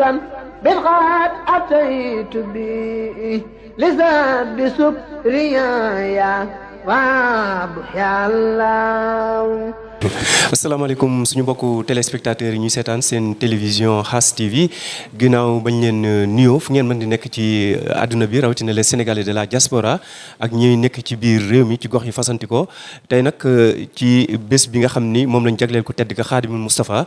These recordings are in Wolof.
خمسا بالغاد أتيت به لزاد بسكريا وابحي الله. asalaamaaleykum suñu mbokku téléspectateurs yi ñuy seetaan seen télévision Khass TV ginnaaw bañ leen nuyoo fu ngeen mën di nekk ci àdduna bi rawatina les Sénégalais de la diaspora ak ñuy nekk ci biir réew mi ci gox yi fasantikoo tey nag ci bés bi nga xam ni moom lañ jagleel ko tedd ka Xaadimul Moustapha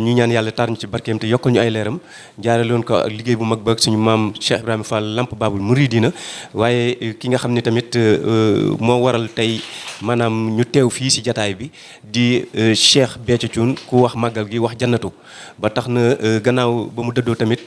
ñu ñaan yàlla taar ñu ci barkeem te yokkal ñu ay leeram jaaraloon ko ak liggéey bu mag ba ak suñu maam Cheikh Ibrahima Fall Lamp Babul Mouridina waaye ki nga xam ni tamit moo waral tey maanaam ñu teew fii si jataay bi di Cheikh Béthio Thioune ku wax màggal gi wax jannatu ba tax na gannaaw ba mu dëddoo tamit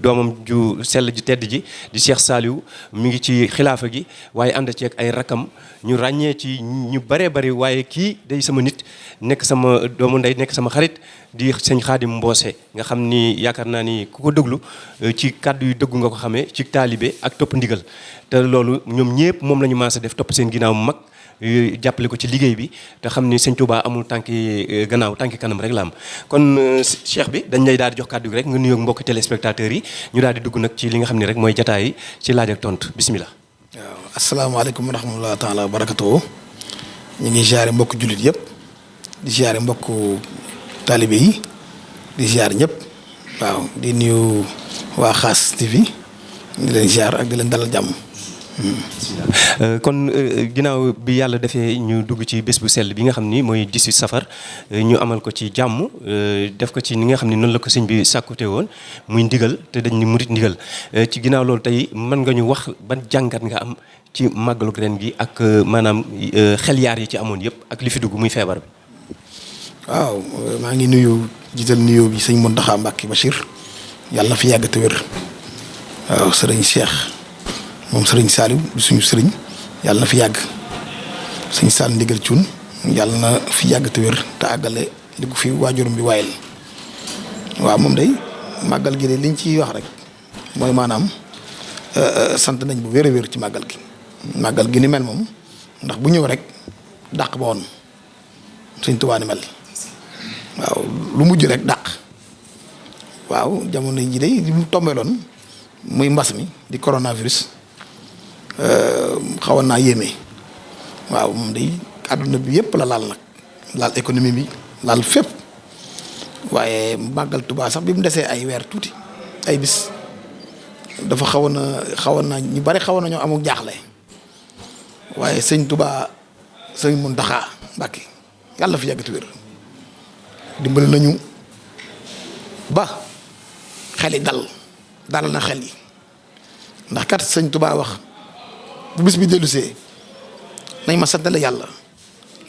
doomam ju sell ji tedd ji di Cheikh Saliou mi ngi ci xilaafa gi waaye ànd ci ak ay rakam ñu ràññee ci ñu bëree bëri waaye kii day sama nit nekk sama doomu ndey nekk sama xarit di sëñ Xaadim Mboose nga xam ni yaakaar naa ni ku ko déglu ci kàddu yu dëggu nga ko xamee ci taalibe ak topp ndigal te loolu ñoom ñëpp moom la ñu maase def topp seen ginnaaw mag jàppale ko ci liggéey bi te xam ni sëñ Touba amul tànki gannaaw tànki kanam rek la am kon cheikh bi dañ lay daal di jox kàddu gi rek nga nuyoog mbokki téléspectateurs yi ñu daal di dugg nag ci li nga xam ni rek mooy jataay yi ci laaj ak tontu bismillah. waaw asalaamaaleykum wa rahmatulah taala wa barakatuhu ñu ngi ziare mbokk jullit yëpp di ziare mbokk taalibe yi di ziare ñëpp waaw di nuyu waa Khass TV di leen ziare ak di leen dalal jàmm. kon ginnaaw bi yàlla defee ñu dugg ci bés bu sell bi nga xam ni mooy 18 safar ñu amal ko ci jàmm def ko ci ni nga xam ni noonu la ko sëñ bi sàkkute woon muy ndigal te dañ ni murit ndigal ci ginnaaw loolu tey mën nga ñu wax ban jàngat nga am ci màggalu ren gi ak maanaam xel yaar yi ci amoon yëpp ak li fi dugg muy feebar bi. waaw maa ngi nuyu jiital nuyoo bi sëñ Mountakha Mbacké Bachir yàlla na fi yàgg te wér waaw sëriñ Cheikh. moom sëriñ Saliou di suñu sëriñ yàlla na fi yàgg sëñ Saliou ndigal Thioune yàlla na fi yàgg te wér te àggale li ko fi waajurum bi waayal waaw moom day màggal gi de liñ ciy wax rek mooy maanaam sant nañ bu wér a wér ci màggal gi ni mel moom ndax bu ñëw rek dàq ba woon sëñ Tuubaa ni mel waaw lu mujj rek dàq waaw jamono ji day li mu tombeeloon muy mbas mi di coronavirus xawoon naa yéeme waaw moom day àdduna bi yëpp la laal nag laal économie bi laal fépp waaye màggal Tuubaa sax bi mu desee ay weer tuuti ay bis dafa xawoon na ñu bari xawoon nañoo amul jaaxle waaye sëñ Tuubaa sëñ Muntaxa Mbàkke yàlla fi yàggati wér dimbali nañu ba xel yi dalal na xel yi ndax kat sëñ Tuubaa wax bu bis bi dellusee nañ ma santale yàlla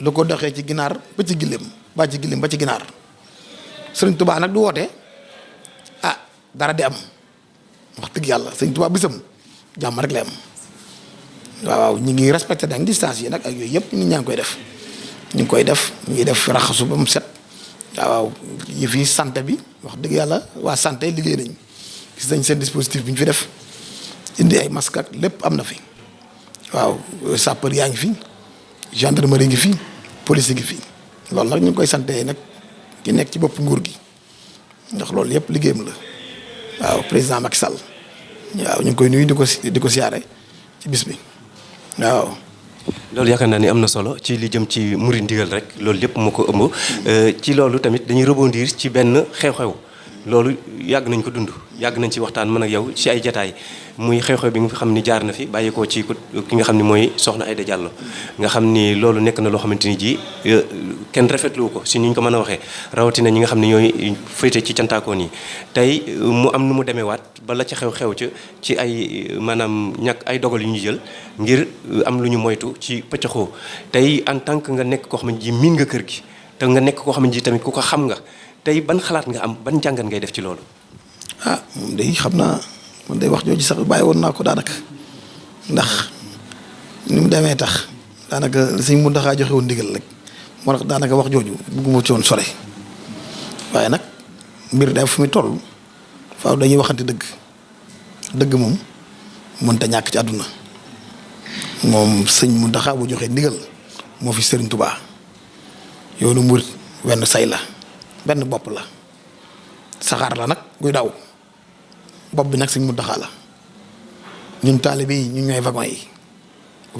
lu ko doxee ci ginaar ba ci giléem ba ci ginaar sëñ Tuubaa nag du woote dara di am wax dëgg yàlla sëñ Tuubaa bisam jàmm rek lay am waaw ñu ngi respecté nag distance yi nag ak yooyu yëpp nit ñaa ngi koy def ñu ngi def raxasu ba mu set waaw yi fi santé bi wax dëgg yàlla waa santé liggéey nañ gis nañ seen dispositif bi ñu fi def indi ay masque ak lépp am na fi waaw sapeur yaa ngi fi gendarmerie ngi fi police ngi fi loolu nag ñu ngi koy santé nag ki nekk ci bopp nguur gi ndax loolu yëpp liggéeyam la waaw président Macky Sall waaw ñu ngi koy nuyu di ko siyaare ci bis bi waaw. loolu yaakaar naa ni am na solo ci li jëm ci murid ndigal rek loolu lépp moo ko ëmb ci loolu tamit dañuy rebondir ci benn xew-xew loolu yàgg nañ ko dund yàgg nañ ci waxtaan mën ak yow ci ay jataay muy xew-xew bi nga xam ni jaar na fi bàyyeekoo ci ki nga xam ni mooy soxna Aïda Diallo nga xam ni loolu nekk na loo xamante ni ji kenn rafetlu ko si ni ñu ko mën a waxee rawatina ñi nga xam ne ñooy féete ci cantaakoon yi tey mu am nu mu demee waat ba la ca xew-xew ca ci ay maanaam ñàkk ay dogal yu ñu jël ngir am lu ñu moytu ci pëccëxoo tey en tant que nga nekk koo xam ne ji miin nga kër gi te nga nekk koo xam ne ji tamit ku ko xam nga tey ban xalaat nga am ban jàngat ngay def ci loolu. moom day xam naa man day wax jooju sax bàyyi woon naa ko daanaka ndax ni mu demee tax daanaka sëñ Muntaxa joxe woon ndigal rek moo tax daanaka wax jooju bugguma ci woon sore waaye nag mbir day fu muy toll faaw dañuy waxante dëgg moom mënta ñàkk ci àdduna moom sëñ Muntaxa bu joxee ndigal moo fi Sëriñ Tuubaa yoonu murit wenn say la benn bopp la saxaar la nag guy daw bopp bi nag sëñ Muntaxa la ñun taalibe yi ñun ñooy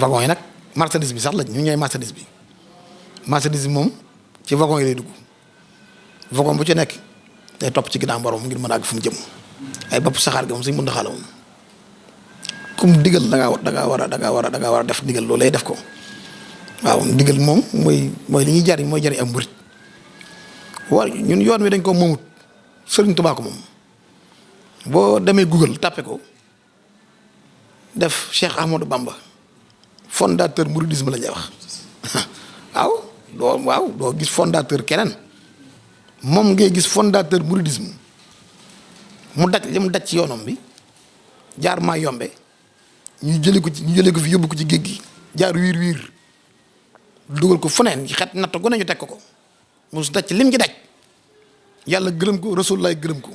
wagon yi nag marchandise bi sax lañ ñun ñooy marchandise bi moom ci wagon yi lay dugg wagon bu ci nekk day topp ci ginnaaw borom ngir mën a àgg fu mu jëm ay bopp saxaar ga moom sëñ Muntaxa la moom comme digal da ngaa war a def digal loolu lay def ko waaw digal moom mooy li ñuy jariñ mooy jariñ am murit war ñun yoon wi dañ ko moomut Sëriñ Tuubaa ko moom boo demee Google tàppe ko def Cheikh Ahmadou Bamba fondateur mouridisme la ñuy wax doo gis fondateur keneen moom ngay gis fondateur mouridisme mu daj li mu daj ci yoonam bi jaar maa yombe ñu jëlee ko fi yóbbu ko ci géej gi jaar wiir dugal ko feneen xet natt gu ne ñu teg ko mu daj ci lim ci daj yàlla gërëm ko Rasulullah gërëm ko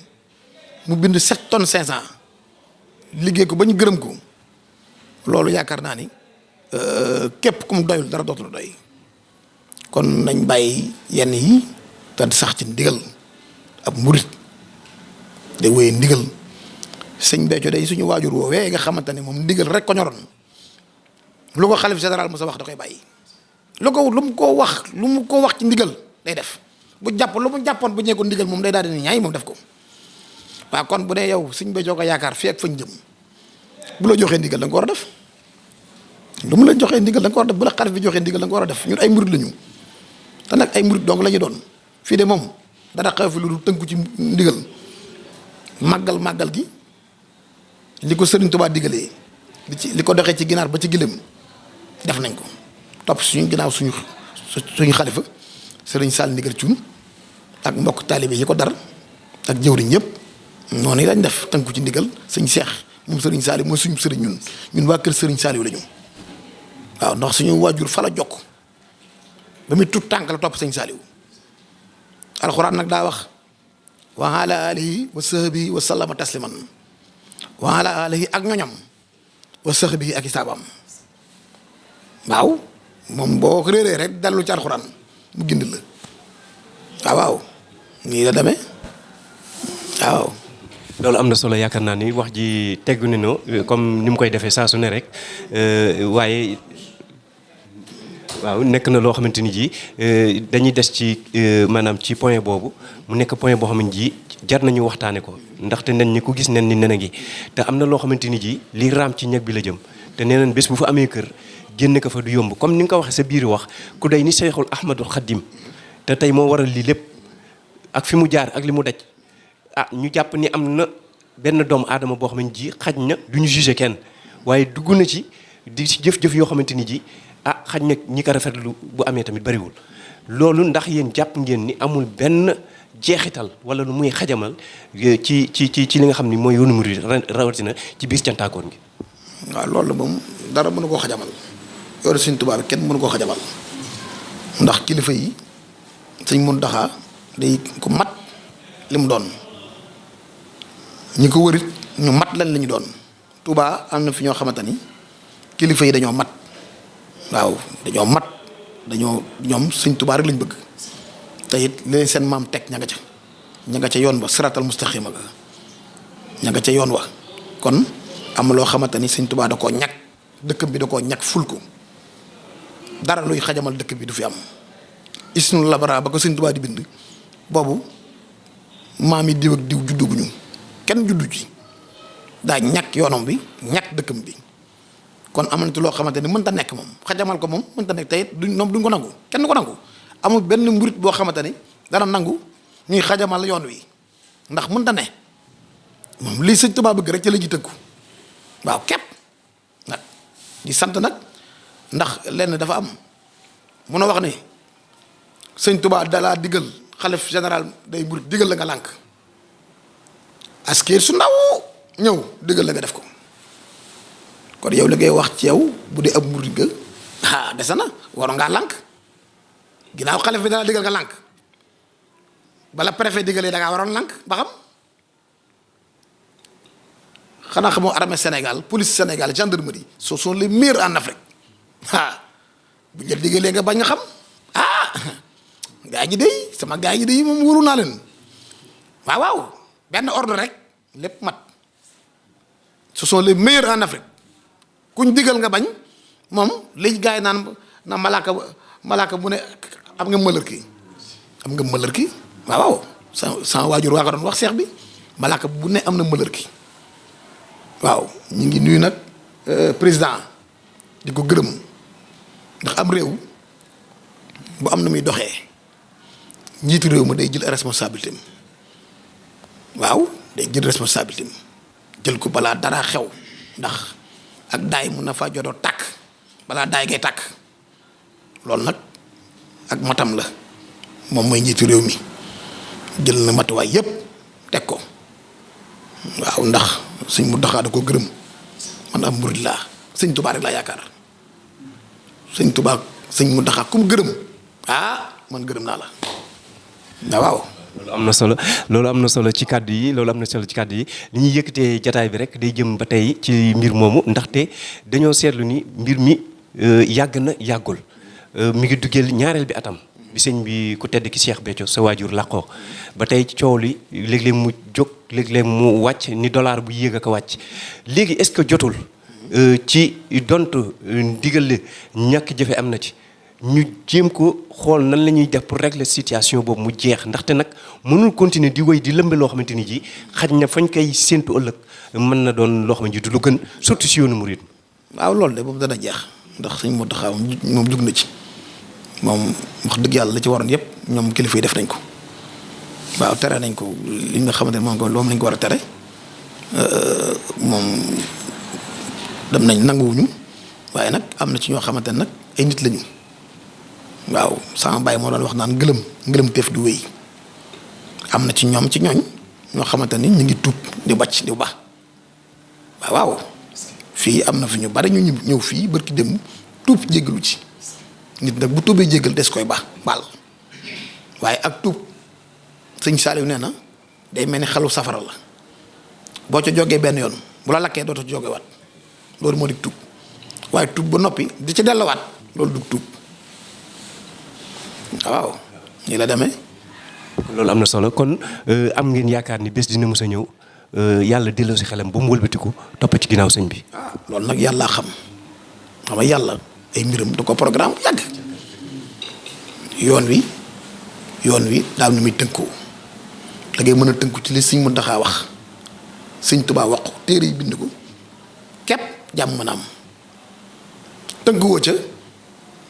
mu bind 7 tonnes 500 liggéey ko ba ñu gërëm ko loolu yaakaar naa ni képp ku mu doyul dara dootul doy kon nañ bàyyi yenn yi te sax ci ndigal ab murit day wéyee ndigal sëñ Béthio day suñu waajur woowee nga xamante ne moom ndigal rek ko ñoroon lu ko xalif général Moussa wax da koy bàyyi lu mu ko wax ci ndigal day def lu mu jàppoon bu ñee ko ndigal moom day daal di ni ñaay moom def ko waaw kon bu dee yow sëñ Béthio ko yaakaar fii ak fañ jëm bu la joxee ndigal da nga ko war a def lu mu la joxee ndigal da nga ko war a def bu la xalif bi joxee ndigal da nga ko war a def ñun ay murit lañu te nag ay murit dong la ñu doon fii de moom dara xew fi lu dul tënku ci ndigal màggal gi li ko Sëriñ Tuubaa digalee li ko doxee ci ginaar ba ci gëlëm def nañ ko topp suñu ginnaaw suñu xalifa Sëriñ Sall Ndigal Cuun ak mbokk taalibe yi ko dar ak jëwriñ yëpp noonu lañ def tënku ci ndigal sëñ Seex moom Sëriñ Saaliw mooy suñu sëriñ ñun waa kër Sëriñ Saaliw la ñu waaw ndax suñu waajur fa la jokk ba muy tut tànk la topp sëñ Saaliw alxuraan nag daa wax wa ala alihi wa sahbihi wa sallama tasliman wa ala alihi ak ñoñam wa sahbihi ak isaabam waaw moom boo ko réeree rek dallu ci alxuraan mu gind la waaw nii la demee waaw. loolu am na solo yaakaar naa ni wax ji teggu ni no comme ni mu koy defee saa su ne rek waaye waaw nekk na loo xamante ni ji dañuy des ci maanaam ci point boobu mu nekk point boo xamante ji jar nañu waxtaane ko ndaxte nen ñi ku gis nen ni nen a ngi te am na loo xamante ni ji li raam ci ñeg bi la jëm te nee nañ bés bu fa amee kër génn ko fa du yomb comme ni nga ko waxee sa biir wax ku day ni Seexul Ahmadul Xaddim te tey moo waral lii lépp ak fi mu jaar ak li mu daj ñu jàpp ni am na benn doomu aadama boo xamante ji xaj na du ñu jugé kenn waaye dugg na ci di ci jëf-jëf yoo xamante ni ji xaj na ñi ko rafetlu bu amee tamit bariwul loolu ndax yéen jàpp ngeen ni amul benn jeexital wala lu muy xajamal ci li nga xam ni mooy yoonu murid rawatina ci biir cantaakoon gi. waaw loolu moom dara mënu koo xajamal yoonu Sëñ Tuubaa bi kenn mënu koo xajamal ndax kilifa yi Sëñ Muntaxa day ko mat li mu doon ñi ko wërit ñu mat lan la ñu doon Tuubaa am na fi ñoo xamante ni kilifa yi dañoo mat waaw dañoo mat ñoom Sëñ Tuubaa rek lañ bëgg te it leen seen maam teg ña nga ca yoon ba siratal mustaqima ga ña nga ca yoon wa kon am loo xamante ni Sëñ Tuubaa da koo ñàkk dëkkam bi da koo ñàkk ful ko dara luy xajamal dëkk bi du fi am isnu labara ba ko Sëñ Tuubaa di bind boobu maam yi diw ak diw judduguñu kenn juddu ci daa ñàkk yoonam bi ñàkk dëkkam bi kon am na ci loo xamante ni mënta nekk moom xajamal ko moom mënta nekk tey duñ ko nangu kenn ko nangu amul benn murit boo xamante ni dana nangu ñuy xajamal yoon wi ndax mënta ne moom lii Sëñ Tuubaa bëgg rek ci la ji tëggu waaw képp nag di sant nag ndax lenn dafa am mun a wax ni Sëñ Tuubaa dalaa diggal xalif général day murit diggal la nga lànk askir su ndaw ñëw diggal la nga def ko kon yow li ngay wax ci yow bu dee ab murit nga dese na waroon ngaa lànk ginnaaw xalif bi dana diggal nga lànk bala préfet diggalee da ngaa waroon lànk ba xam xanaa xamoo armée Sénégal police Sénégal gendarmerie ce sont les meilleurs en Afrique bu ñu diggalee nga bañ nga xam gaa ñi dey sama gaa ñi dey moom wóoru naa leen waaw benn ordre rek lépp mat ce sont les meilleurs en Afrique kuñ digal nga bañ moom li gars yi naan malaaka bu ne am nga mëlër ki waaw sama waajur waa ko doon wax seex bi malaaka bu ne am na mëlër ki waaw ñu ngi nuyu nag président di ko gërëm ndax am réew bu am na muy doxee njiitu réew ma day jël responsabilité am waaw day jël responsabilité am jël ko balaa dara xew ndax ak daay mun na faa jotoo tàkk balaa daay ngay tàkk loolu nag ak matam la moom mooy njiitu réew mi jël na matuwaay yépp teg ko waaw ndax sëñ mu doxaa da ko gërëm man am murid laa sëñ Tuubaa rek laa yaakaar sëñ Tuubaa sëñ mu doxaa ku mu gërëm man gërëm naa la waaw. loolu am na solo ci kàddu yi li ñuy yëkkatee jataay bi rek day jëm ba tey ci mbir moomu ndaxte dañoo seetlu ni mbir mi yàgg na yàggul mi ngi duggeel ñaareel bi atam bi sëñ bi ku tedd ki Cheikh Béthio sa waajur làqoo ba tey ci coow li léeg-léeg mu jóg léeg-léeg mu wàcc ni dollar bu yéeg ak a wàcc léegi est-ce que jotul ci dont ndigal li ñàkk jëfe am na ci ñu jéem ko xool nan la ñuy def pour régler situation boobu mu jeex ndaxte nag mënul continuer di wéy di lëmbe loo xamante ni ji xaj na fañ koy séentu ëllëg mën na doon loo xamante ni du lu gën surtout si yoonu murid. waaw loolu de boobu dana jeex ndax sëñ Mountakha moom jug na ci moom wax dëgg yàlla la ci waroon yëpp ñoom kilifa yi def nañ ko waaw tere nañ ko li nga xamante ne moom lañ ko war a tere moom dem nañ nanguwuñu waaye nag am na ci ñoo xamante ne nag ay nit lañu. waaw sama baay moo doon wax naan ngërëm teef du wéy am na ci ñooñ ñoo xamante ni ñu ngi tuub di bàcc di baax waaw fii am na fi ñu bari ñu ñëw fii barki dem tuub jéggalu ci nit nag bu tuubee jéggal des koy baal waaye ak tuub sëñ Saliou nee na day mel ni xalu safara la boo ca jógee benn yoon bu la lakkee dootoo jóge waat loolu moo di tuub waaye tuub ba noppi di ci delluwaat loolu du tuub waaw nii la demee. loolu am na solo kon am ngeen yaakaar ni bés dina mës a ñëw yàlla delloo si xelam ba mu wëlbatiku topp ci ginnaaw sëñ bi. loolu nag yàlla xam nga yàlla ay mbiram da ko programme yàgg yoon wi daal ni muy tënkoo da ngay mën a tënku ci li sëñ Muntaxa wax sëñ Tuubaa wax ko téere yi bind ko képp jàmm mën a am tënkuwoo ca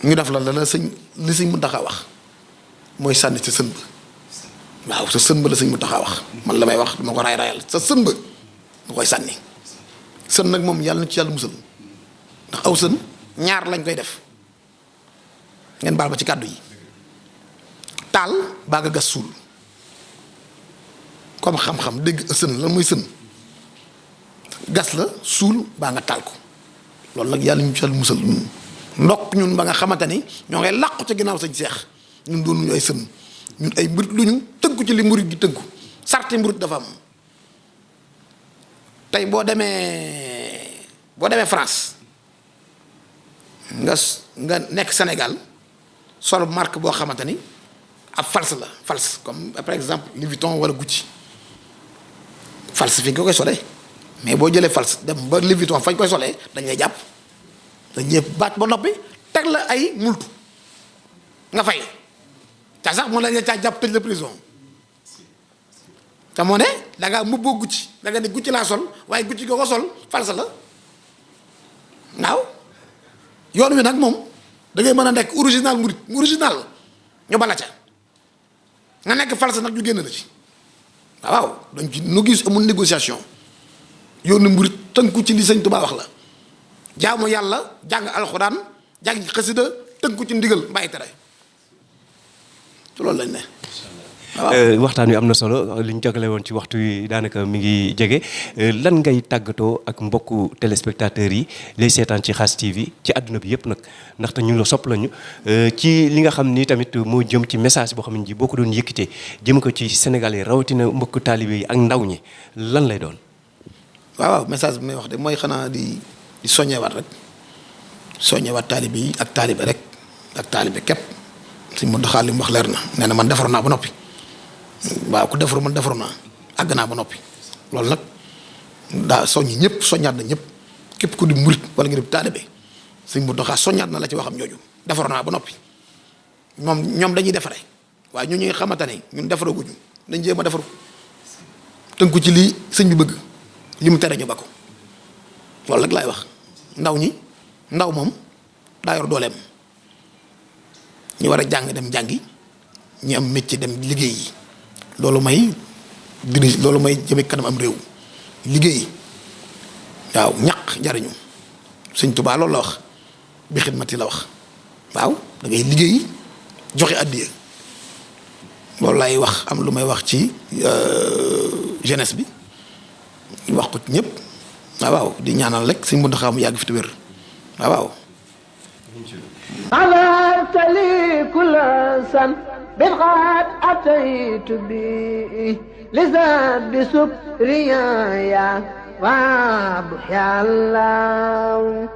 ñu def la li sëñ Muntaxa wax mooy sànni sa sën ba waaw sa sën ba la sëñ Muntaxa wax man la may wax dama ko raay-raayal sa sën ba nga koy sànni sën nag moom yàlla na ci yàlla musal ndax aw sën ñaar lañ koy def ngeen baal ba ci kàddu yi taal baa nga gas suul comme xam-xam dégg sën la muy sën gas la suul baa nga taal ko loolu nag yàlla ñu ci yàlla musal ndokk ñun ba nga xamante ni ñoo ngay làqu ca ginnaaw sëñ Seex ñun doon ñu ay sën ñun ay murit lu ñu tënku ci li murit gi tënku sarti murit dafa am tey boo demee France nga nekk Sénégal sol marque boo xamante ni ab false la false comme par exemple Louis Vuitton wala Gucci false fi nga koy solee mais boo jëlee false dem ba Louis Vuitton fañ koy solee dañ lay jàpp dañuy baat ba noppi teg la ay multu nga fay ca sax mu la ñu caa jàpp tëj la prison te moo ne da ngaa mubboo Gucci da nga ne Gucci laa sol waaye Gucci ko sol falsa la waaw yoon wi nag moom da ngay mën a nekk original murit original ñu bala ca nga nekk falsa nag ñu génn la ci waaw donc nu gis amul négociation yoonu murit tënku ci li Sëñ Tuubaa wax la jaamu yàlla jàng alxuraan jàng xasida tënku ci ndigal mbàyyi tere ci loolu lañ ne. waxtaan wi am na solo li ñu jagale woon ci waxtu wi daanaka mi ngi jege lan ngay tàggatoo ak mbokku téléspectateurs yi lay seetaan ci Khass TV ci àdduna bi yëpp nag ndaxte ñu la sopp lañu ci li nga xam ni tamit moo jëm ci message boo xam ne ji boo ko doon yëkkitee jëm ko ci Sénégal yi rawatina mbokku taalibe yi ak ndaw ñi lan lay doon. waaw message bi may wax de mooy xanaa di soññewaat rek soññewaat taalibe yi ak taalibe rek ak taalibe képp suñ ma doxaal li mu wax leer na nee na man defar naa ba noppi. waaw ku defaru man defaru naa àgg naa ba noppi loolu nag daa soññ ñëpp soññaat na ñëpp képp ku di murit wala nga di taalibe sëñ Mountakha soññaat na la ci waxam jooju defar naa ba noppi ñoom dañuy defare waaye ñu ñuy xamante ne ñun defaraguñu dañ jéem a defaru tënku ci lii sëñ bi bëgg li mu tere ñu ba ko loolu rek laay wax ndaw moom daa yor dooleem ñu war a jàng dem jàngi ñu am métier dem liggéey yi loolu may jëme kanam am réew liggéey waaw ñaq jariñu sëñ Tuubaa loolu la wax bi xidmati la wax waaw da ngay liggéey joxe addiya loolu lay wax am lu may wax ci jeunesse bi wax ko ci ñëpp waaw di ñaanal rek sëñ Mountakha mu yàgg fi te wér waaw غفرت لي كل سن بالغاد أتيت به لزاد بسكريا يا وابح يا الله